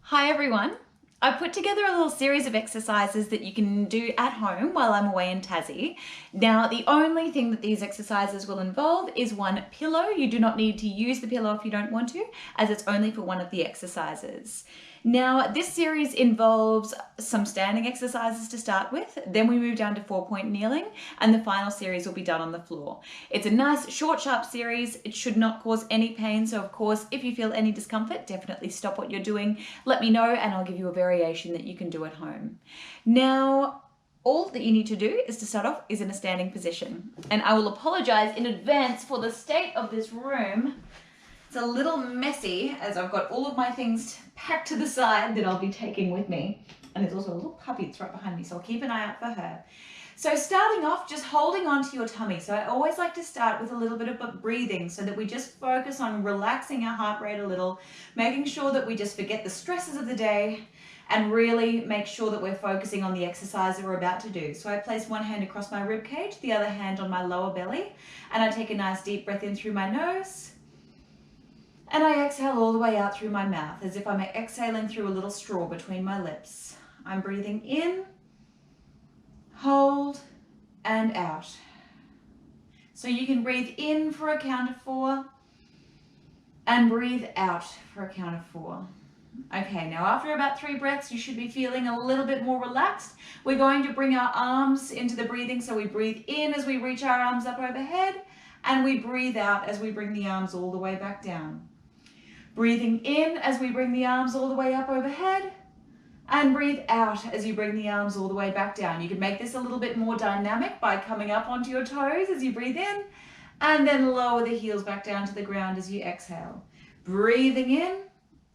Hi everyone. I put together a little series of exercises that you can do at home while I'm away in Tassie. Now, the only thing that these exercises will involve is one pillow. You do not need to use the pillow if you don't want to, as it's only for one of the exercises. Now, this series involves some standing exercises to start with, then we move down to 4-point kneeling, and the final series will be done on the floor. It's a nice, short, sharp series. It should not cause any pain, so of course, if you feel any discomfort, definitely stop what you're doing, let me know, and I'll give you a variation that you can do at home. Now, all that you need to do is to start off is in a standing position. And I will apologize in advance for the state of this room. It's a little messy as I've got all of my things packed to the side that I'll be taking with me. And there's also a little puppy that's right behind me, so I'll keep an eye out for her. So starting off, just holding on to your tummy. So I always like to start with a little bit of breathing so that we just focus on relaxing our heart rate a little, making sure that we just forget the stresses of the day and really make sure that we're focusing on the exercise that we're about to do. So I place one hand across my rib cage, the other hand on my lower belly, and I take a nice deep breath in through my nose. And I exhale all the way out through my mouth, as if I'm exhaling through a little straw between my lips. I'm breathing in, hold, and out. So you can breathe in for a count of 4, and breathe out for a count of 4. Okay, now after about 3 breaths, you should be feeling a little bit more relaxed. We're going to bring our arms into the breathing, so we breathe in as we reach our arms up overhead, and we breathe out as we bring the arms all the way back down. Breathing in as we bring the arms all the way up overhead, and breathe out as you bring the arms all the way back down. You can make this a little bit more dynamic by coming up onto your toes as you breathe in, and then lower the heels back down to the ground as you exhale. Breathing in,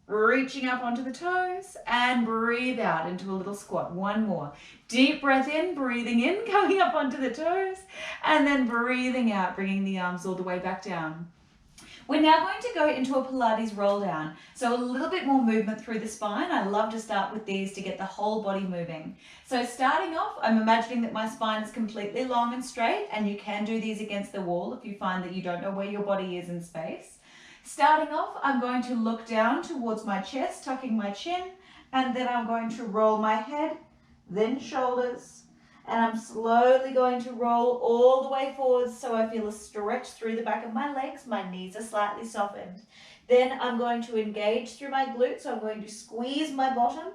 reaching up onto the toes, and breathe out into a little squat. One more. Deep breath in, breathing in, coming up onto the toes, and then breathing out, bringing the arms all the way back down. We're now going to go into a Pilates roll down. So a little bit more movement through the spine. I love to start with these to get the whole body moving. So starting off, I'm imagining that my spine is completely long and straight, and you can do these against the wall if you find that you don't know where your body is in space. Starting off, I'm going to look down towards my chest, tucking my chin, and then I'm going to roll my head, then shoulders, and I'm slowly going to roll all the way forwards so I feel a stretch through the back of my legs. My knees are slightly softened. Then I'm going to engage through my glutes, so I'm going to squeeze my bottom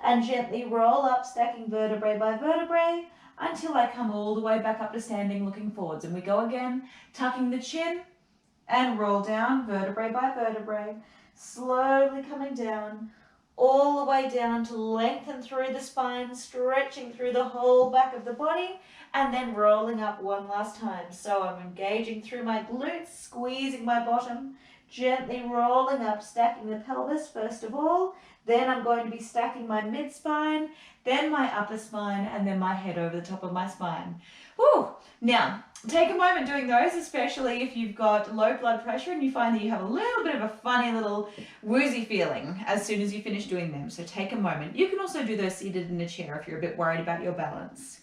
and gently roll up, stacking vertebrae by vertebrae until I come all the way back up to standing, looking forwards. And we go again, tucking the chin and roll down vertebrae by vertebrae, slowly coming down, all the way down to lengthen through the spine, stretching through the whole back of the body, and then rolling up one last time. So I'm engaging through my glutes, squeezing my bottom, gently rolling up, stacking the pelvis first of all. Then I'm going to be stacking my mid-spine, then my upper spine, and then my head over the top of my spine. Woo! Now, take a moment doing those, especially if you've got low blood pressure and you find that you have a little bit of a funny little woozy feeling as soon as you finish doing them. So take a moment. You can also do those seated in a chair if you're a bit worried about your balance.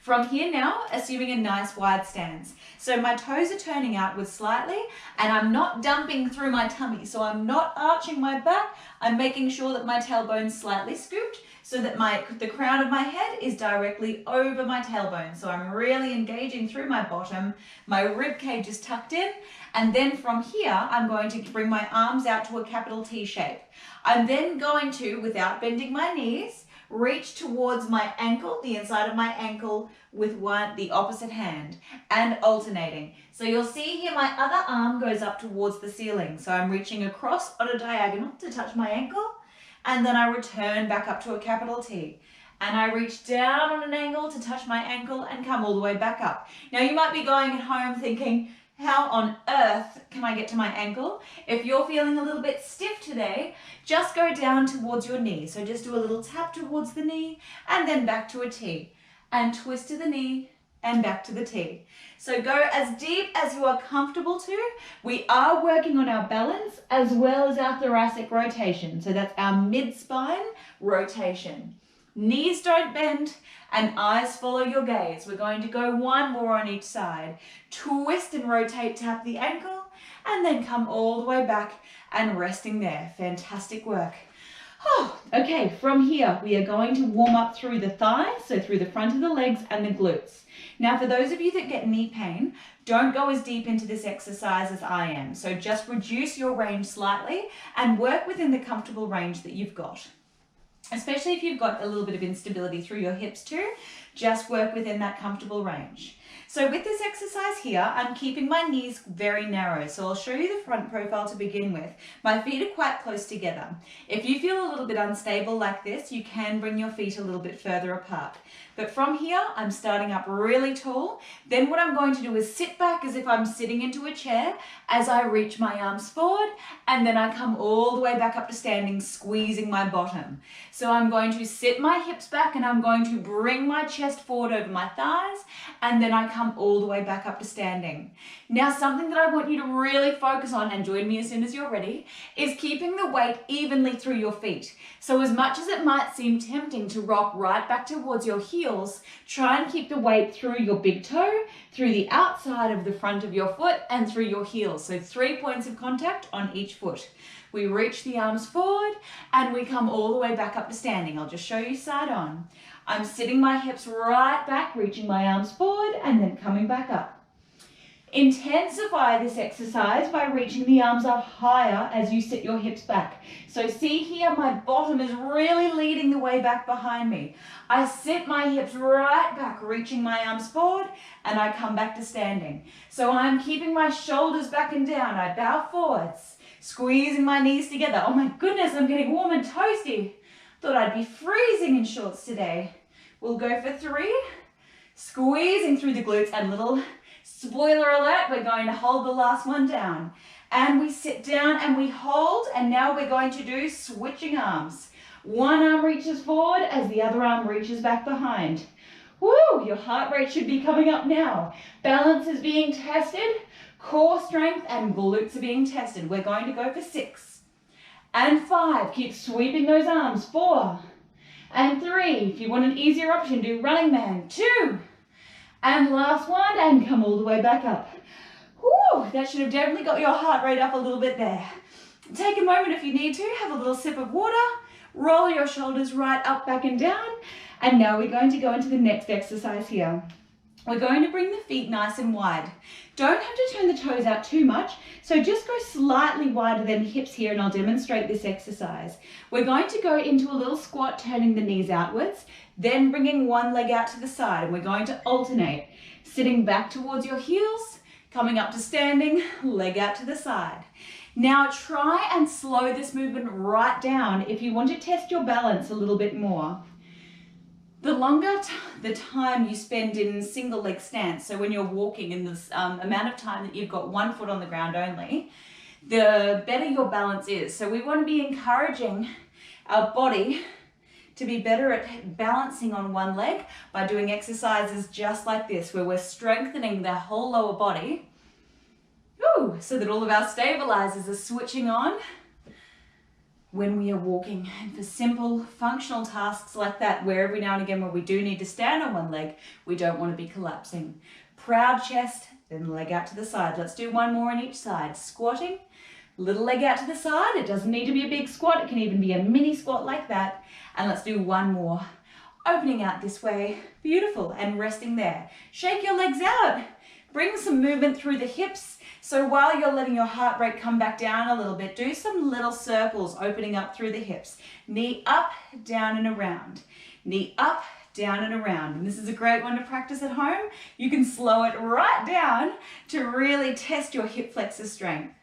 From here now, assuming a nice wide stance. So my toes are turning outwards slightly, and I'm not dumping through my tummy. So I'm not arching my back. I'm making sure that my tailbone's slightly scooped so that the crown of my head is directly over my tailbone. So I'm really engaging through my bottom. My rib cage is tucked in. And then from here, I'm going to bring my arms out to a capital T shape. I'm then going to, without bending my knees, reach towards my ankle, the inside of my ankle, with the opposite hand, and alternating. So you'll see here my other arm goes up towards the ceiling. So I'm reaching across on a diagonal to touch my ankle, and then I return back up to a capital T. And I reach down on an angle to touch my ankle and come all the way back up. Now you might be going at home thinking, how on earth can I get to my ankle? If you're feeling a little bit stiff today, just go down towards your knee. So just do a little tap towards the knee and then back to a T. And twist to the knee and back to the T. So go as deep as you are comfortable to. We are working on our balance as well as our thoracic rotation. So that's our mid-spine rotation. Knees don't bend and eyes follow your gaze. We're going to go one more on each side. Twist and rotate, tap the ankle, and then come all the way back and resting there. Fantastic work. Okay, from here we are going to warm up through the thighs, so through the front of the legs and the glutes. Now for those of you that get knee pain, don't go as deep into this exercise as I am. So just reduce your range slightly and work within the comfortable range that you've got. Especially if you've got a little bit of instability through your hips too, just work within that comfortable range. So with this exercise here, I'm keeping my knees very narrow. So I'll show you the front profile to begin with. My feet are quite close together. If you feel a little bit unstable like this, you can bring your feet a little bit further apart. But from here, I'm starting up really tall. Then what I'm going to do is sit back as if I'm sitting into a chair as I reach my arms forward, and then I come all the way back up to standing, squeezing my bottom. So I'm going to sit my hips back and I'm going to bring my chest forward over my thighs, and then I come all the way back up to standing. Now something that I want you to really focus on, and join me as soon as you're ready, is keeping the weight evenly through your feet. So as much as it might seem tempting to rock right back towards your heels, try and keep the weight through your big toe, through the outside of the front of your foot, and through your heels. So 3 points of contact on each foot. We reach the arms forward and we come all the way back up to standing. I'll just show you side on. I'm sitting my hips right back, reaching my arms forward and then coming back up. Intensify this exercise by reaching the arms up higher as you sit your hips back. So see here, my bottom is really leading the way back behind me. I sit my hips right back, reaching my arms forward, and I come back to standing. So I'm keeping my shoulders back and down. I bow forwards, squeezing my knees together. Oh my goodness, I'm getting warm and toasty. Thought I'd be freezing in shorts today. We'll go for 3. Squeezing through the glutes, and little spoiler alert, we're going to hold the last one down. And we sit down and we hold, and now we're going to do switching arms. One arm reaches forward as the other arm reaches back behind. Woo, your heart rate should be coming up now. Balance is being tested, core strength and glutes are being tested. We're going to go for 6 and 5. Keep sweeping those arms. 4 and 3. If you want an easier option, do running man. 2 and last one, and come all the way back up. Woo, that should have definitely got your heart rate up a little bit there. Take a moment if you need to, have a little sip of water, roll your shoulders right up, back and down, and now we're going to go into the next exercise here. We're going to bring the feet nice and wide. Don't have to turn the toes out too much, so just go slightly wider than the hips here, and I'll demonstrate this exercise. We're going to go into a little squat, turning the knees outwards, then bringing one leg out to the side, and we're going to alternate. Sitting back towards your heels, coming up to standing, leg out to the side. Now try and slow this movement right down if you want to test your balance a little bit more. The longer the time you spend in single leg stance, so when you're walking in this amount of time that you've got one foot on the ground only, the better your balance is. So we want to be encouraging our body to be better at balancing on one leg by doing exercises just like this, where we're strengthening the whole lower body, so that all of our stabilizers are switching on when we are walking. And for simple functional tasks like that, where every now and again when we do need to stand on one leg, we don't want to be collapsing. Proud chest, then leg out to the side. Let's do one more on each side. Squatting, little leg out to the side. It doesn't need to be a big squat. It can even be a mini squat like that. And let's do one more. Opening out this way. Beautiful. And resting there. Shake your legs out. Bring some movement through the hips. So while you're letting your heart rate come back down a little bit, do some little circles opening up through the hips. Knee up, down and around. Knee up, down and around. And this is a great one to practice at home. You can slow it right down to really test your hip flexor strength.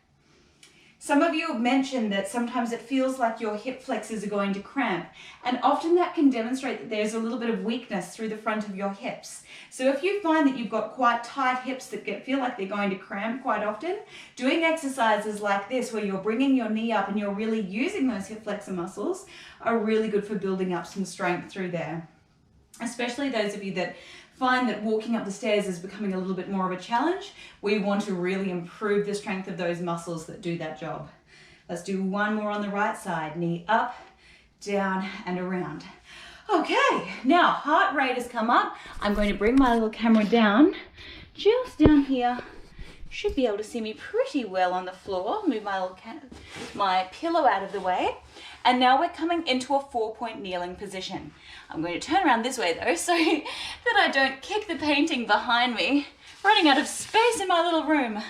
Some of you have mentioned that sometimes it feels like your hip flexors are going to cramp, and often that can demonstrate that there's a little bit of weakness through the front of your hips. So if you find that you've got quite tight hips that feel like they're going to cramp quite often, doing exercises like this where you're bringing your knee up and you're really using those hip flexor muscles are really good for building up some strength through there. Especially those of you that find that walking up the stairs is becoming a little bit more of a challenge, we want to really improve the strength of those muscles that do that job. Let's do one more on the right side. Knee up, down and around. Okay, now heart rate has come up. I'm going to bring my little camera down, just down here Should be able to see me pretty well on the floor. Move my pillow out of the way. And now we're coming into a 4-point kneeling position. I'm going to turn around this way though, so that I don't kick the painting behind me, running out of space in my little room.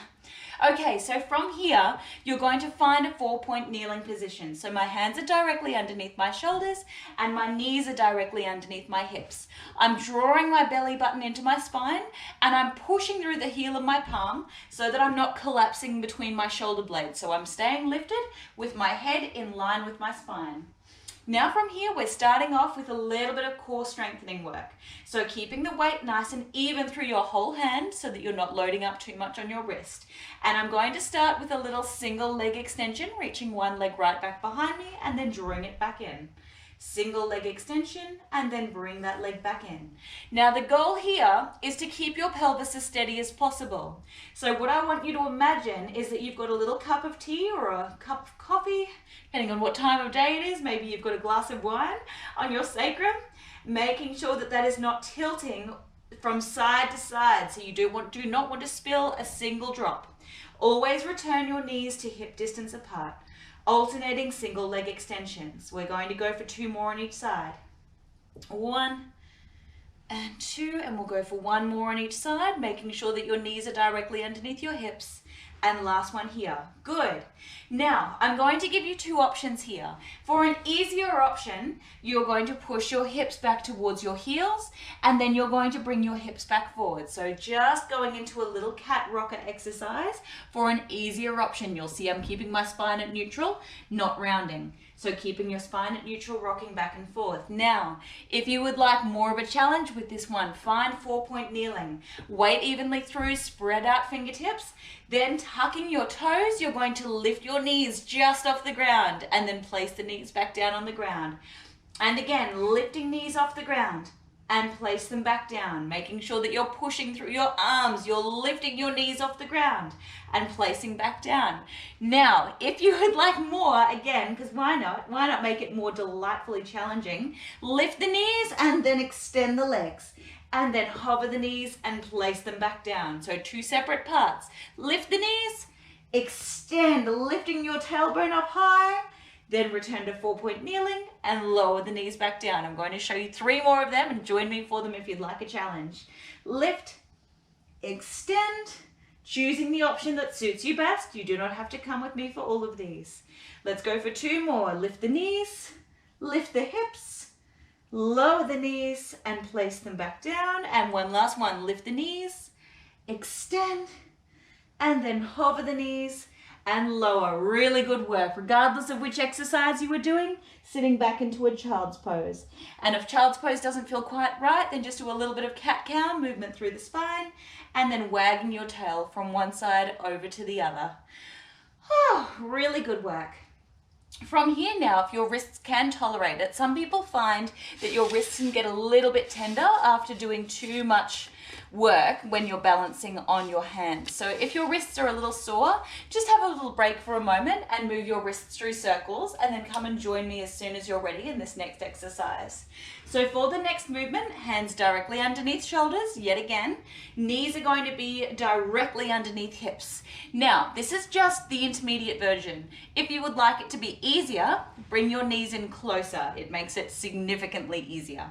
Okay, so from here, you're going to find a 4-point kneeling position. So my hands are directly underneath my shoulders and my knees are directly underneath my hips. I'm drawing my belly button into my spine and I'm pushing through the heel of my palm so that I'm not collapsing between my shoulder blades. So I'm staying lifted with my head in line with my spine. Now from here, we're starting off with a little bit of core strengthening work. So keeping the weight nice and even through your whole hand so that you're not loading up too much on your wrist. And I'm going to start with a little single leg extension, reaching one leg right back behind me and then drawing it back in. Single leg extension and then bring that leg back in. Now the goal here is to keep your pelvis as steady as possible. So what I want you to imagine is that you've got a little cup of tea or a cup of coffee, depending on what time of day it is. Maybe you've got a glass of wine on your sacrum, making sure that that is not tilting from side to side. So you do not want to spill a single drop. Always return your knees to hip distance apart. Alternating single leg extensions. We're going to go for 2 more on each side. 1 and 2, and we'll go for 1 more on each side, making sure that your knees are directly underneath your hips. And last one here. Good. Now, I'm going to give you 2 options here. For an easier option, you're going to push your hips back towards your heels, and then you're going to bring your hips back forward. So just going into a little cat rocker exercise for an easier option. You'll see I'm keeping my spine at neutral, not rounding. So keeping your spine at neutral, rocking back and forth. Now, if you would like more of a challenge with this one, find 4-point kneeling. Weight evenly through, spread out fingertips. Then tucking your toes, you're going to lift your knees just off the ground and then place the knees back down on the ground. And again, lifting knees off the ground and place them back down, making sure that you're pushing through your arms, you're lifting your knees off the ground and placing back down. Now, if you would like more, again, because why not make it more delightfully challenging, lift the knees and then extend the legs. And then hover the knees and place them back down. So 2 separate parts. Lift the knees, extend, lifting your tailbone up high, then return to 4-point kneeling and lower the knees back down. I'm going to show you 3 more of them and join me for them if you'd like a challenge. Lift, extend, choosing the option that suits you best. You do not have to come with me for all of these. Let's go for 2 more. Lift the knees, lift the hips, lower the knees and place them back down. And one last one, lift the knees, extend, and then hover the knees and lower. Really good work, regardless of which exercise you were doing, sitting back into a child's pose. And if child's pose doesn't feel quite right, then just do a little bit of cat-cow movement through the spine and then wagging your tail from one side over to the other. Oh, really good work. From here now, if your wrists can tolerate it, some people find that your wrists can get a little bit tender after doing too much work when you're balancing on your hands. So if your wrists are a little sore, just have a little break for a moment and move your wrists through circles and then come and join me as soon as you're ready in this next exercise. So for the next movement, hands directly underneath shoulders, yet again. Knees are going to be directly underneath hips. Now, this is just the intermediate version. If you would like it to be easier, bring your knees in closer. It makes it significantly easier.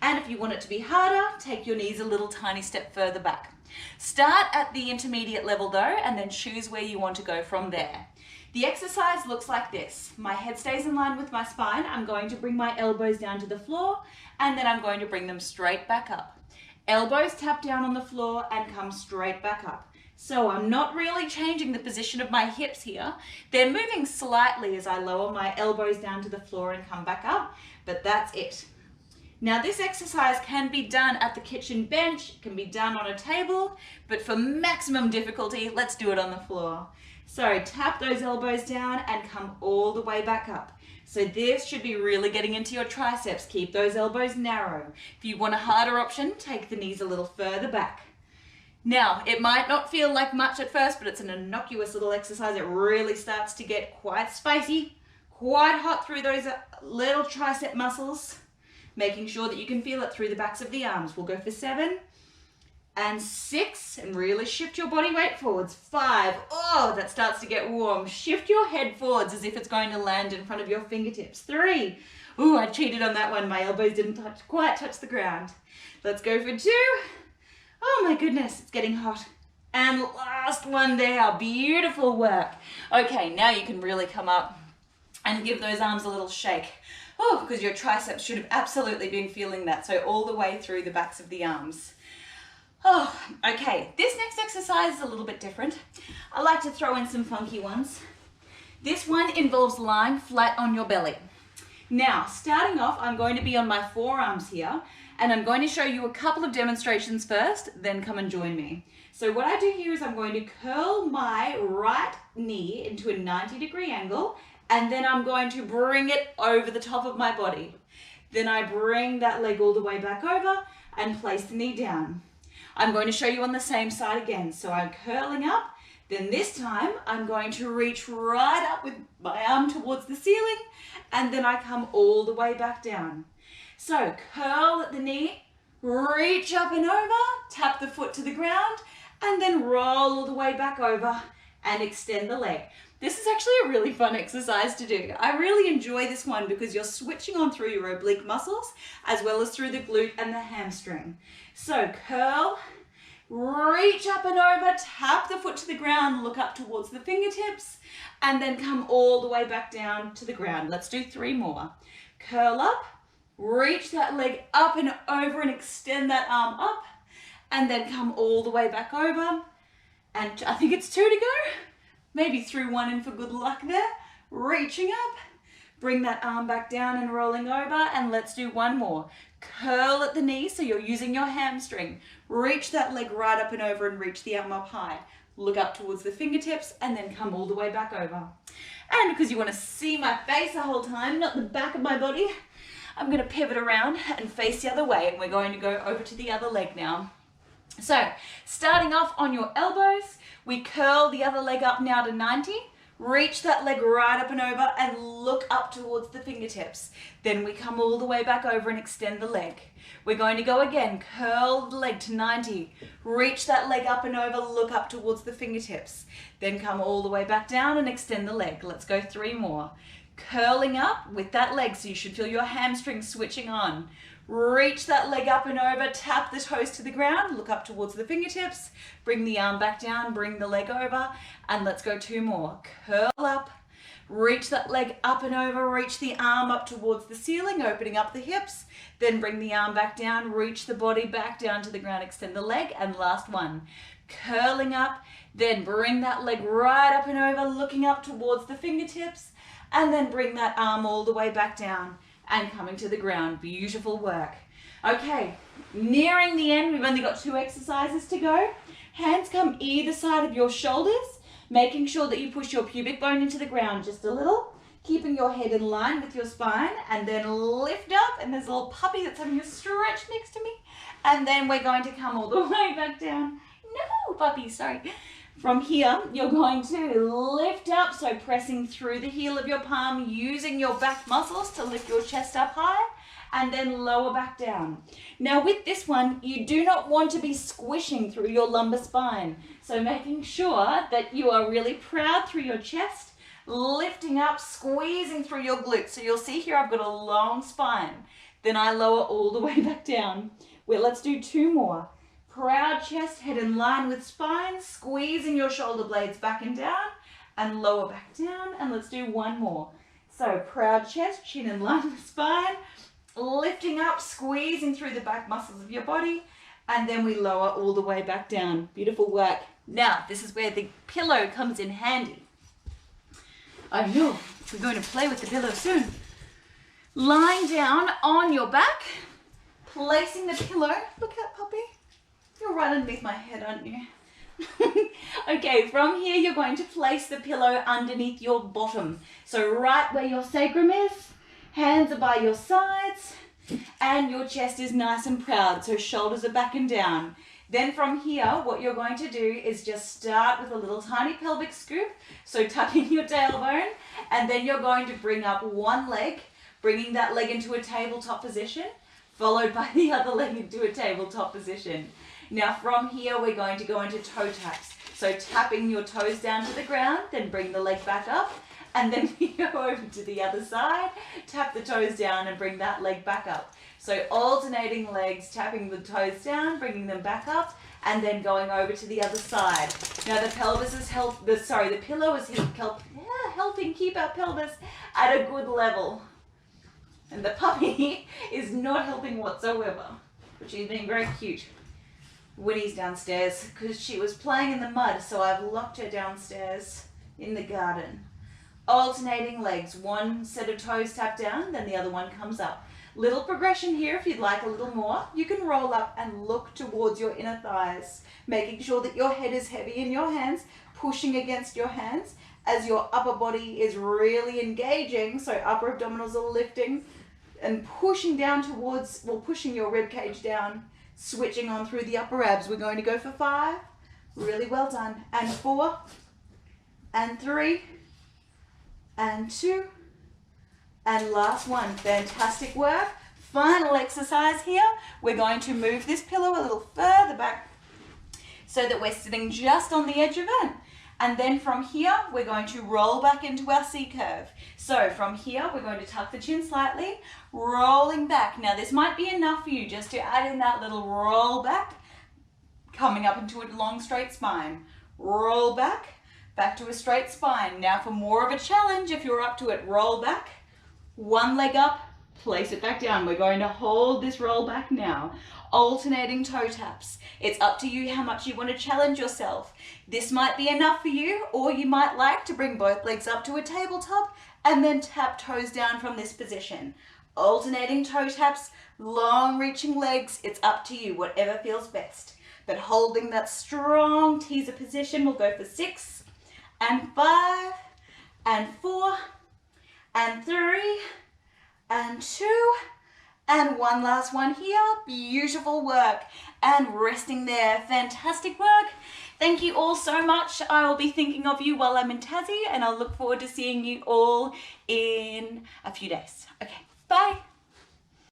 And if you want it to be harder, take your knees a little tiny step further back. Start at the intermediate level though, and then choose where you want to go from there. The exercise looks like this. My head stays in line with my spine. I'm going to bring my elbows down to the floor, and then I'm going to bring them straight back up. Elbows tap down on the floor and come straight back up. So I'm not really changing the position of my hips here. They're moving slightly as I lower my elbows down to the floor and come back up, but that's it. Now this exercise can be done at the kitchen bench, it can be done on a table, but for maximum difficulty, let's do it on the floor. So tap those elbows down and come all the way back up. So this should be really getting into your triceps. Keep those elbows narrow. If you want a harder option, take the knees a little further back. Now, it might not feel like much at first, but it's an innocuous little exercise. It really starts to get quite spicy, quite hot through those little tricep muscles, making sure that you can feel it through the backs of the arms. We'll go for 7, and 6, and really shift your body weight forwards. 5, oh, that starts to get warm. Shift your head forwards as if it's going to land in front of your fingertips. 3, ooh, I cheated on that one. My elbows didn't quite touch the ground. Let's go for 2. Oh my goodness, it's getting hot. And last one there, beautiful work. Okay, now you can really come up and give those arms a little shake. Oh, because your triceps should have absolutely been feeling that. So all the way through the backs of the arms. Oh, okay. This next exercise is a little bit different. I like to throw in some funky ones. This one involves lying flat on your belly. Now, starting off, I'm going to be on my forearms here, and I'm going to show you a couple of demonstrations first, then come and join me. So what I do here is I'm going to curl my right knee into a 90-degree angle, and then I'm going to bring it over the top of my body. Then I bring that leg all the way back over and place the knee down. I'm going to show you on the same side again. So I'm curling up, then this time I'm going to reach right up with my arm towards the ceiling, and then I come all the way back down. So curl at the knee, reach up and over, tap the foot to the ground, and then roll all the way back over and extend the leg. This is actually a really fun exercise to do. I really enjoy this one because you're switching on through your oblique muscles as well as through the glute and the hamstring. So curl, reach up and over, tap the foot to the ground, look up towards the fingertips, and then come all the way back down to the ground. Let's do 3 more. Curl up, reach that leg up and over and extend that arm up, and then come all the way back over. And I think it's 2 to go. Maybe threw 1 in for good luck there. Reaching up, bring that arm back down and rolling over, and let's do 1 more. Curl at the knee, so you're using your hamstring. Reach that leg right up and over and reach the arm up high. Look up towards the fingertips and then come all the way back over. And because you want to see my face the whole time, not the back of my body, I'm going to pivot around and face the other way, and we're going to go over to the other leg now. So, starting off on your elbows, we curl the other leg up now to 90, reach that leg right up and over and look up towards the fingertips. Then we come all the way back over and extend the leg. We're going to go again, curl the leg to 90, reach that leg up and over, look up towards the fingertips. Then come all the way back down and extend the leg. Let's go 3 more. Curling up with that leg, so you should feel your hamstring switching on. Reach that leg up and over, tap the toes to the ground, look up towards the fingertips, bring the arm back down, bring the leg over, and let's go 2 more. Curl up, reach that leg up and over, reach the arm up towards the ceiling, opening up the hips, then bring the arm back down, reach the body back down to the ground, extend the leg, and last one. Curling up, then bring that leg right up and over, looking up towards the fingertips, and then bring that arm all the way back down and coming to the ground. Beautiful work. Okay, nearing the end, we've only got 2 exercises to go. Hands come either side of your shoulders, making sure that you push your pubic bone into the ground just a little, keeping your head in line with your spine, and then lift up, and there's a little puppy that's having a stretch next to me, and then we're going to come all the way back down. No, puppy, sorry. From here, you're going to lift up, so pressing through the heel of your palm, using your back muscles to lift your chest up high, and then lower back down. Now with this one, you do not want to be squishing through your lumbar spine. So making sure that you are really proud through your chest, lifting up, squeezing through your glutes. So you'll see here I've got a long spine. Then I lower all the way back down. Well, let's do 2 more. Proud chest, head in line with spine, squeezing your shoulder blades back and down, and lower back down, and let's do 1 more. So proud chest, chin in line with spine, lifting up, squeezing through the back muscles of your body, and then we lower all the way back down. Beautiful work. Now, this is where the pillow comes in handy. I know, we're going to play with the pillow soon. Lying down on your back, placing the pillow, look at puppy. You're right underneath my head, aren't you? Okay, from here you're going to place the pillow underneath your bottom. So right where your sacrum is, hands are by your sides, and your chest is nice and proud, so shoulders are back and down. Then from here, what you're going to do is just start with a little tiny pelvic scoop, so tucking your tailbone, and then you're going to bring up one leg, bringing that leg into a tabletop position, followed by the other leg into a tabletop position. Now from here, we're going to go into toe taps. So tapping your toes down to the ground, then bring the leg back up, and then we go over to the other side, tap the toes down and bring that leg back up. So alternating legs, tapping the toes down, bringing them back up, and then going over to the other side. Now the pelvis is the pillow is helping keep our pelvis at a good level. And the puppy is not helping whatsoever, but she's being very cute. Winnie's downstairs because she was playing in the mud, so I've locked her downstairs in the garden. Alternating legs, one set of toes tap down, then the other one comes up. Little progression here. If you'd like a little more, you can roll up and look towards your inner thighs, making sure that your head is heavy in your hands, pushing against your hands as your upper body is really engaging. So upper abdominals are lifting and pushing down towards, pushing your rib cage down, switching on through the upper abs. We're going to go for 5. Really well done. And 4, and 3, and 2, and last one. Fantastic work. Final exercise here. We're going to move this pillow a little further back so that we're sitting just on the edge of it. And then from here, we're going to roll back into our C curve. So from here, we're going to tuck the chin slightly, rolling back. Now this might be enough for you just to add in that little roll back, coming up into a long straight spine. Roll back, back to a straight spine. Now for more of a challenge, if you're up to it, roll back, one leg up, place it back down. We're going to hold this roll back now. Alternating toe taps. It's up to you how much you want to challenge yourself. This might be enough for you, or you might like to bring both legs up to a tabletop and then tap toes down from this position. Alternating toe taps, long reaching legs. It's up to you, whatever feels best. But holding that strong teaser position, we'll go for 6 and 5 and 4 and 3 and 2 and one last one here. Beautiful work. And resting there. Fantastic work. Thank you all so much. I will be thinking of you while I'm in Tassie, and I'll look forward to seeing you all in a few days. Okay, bye.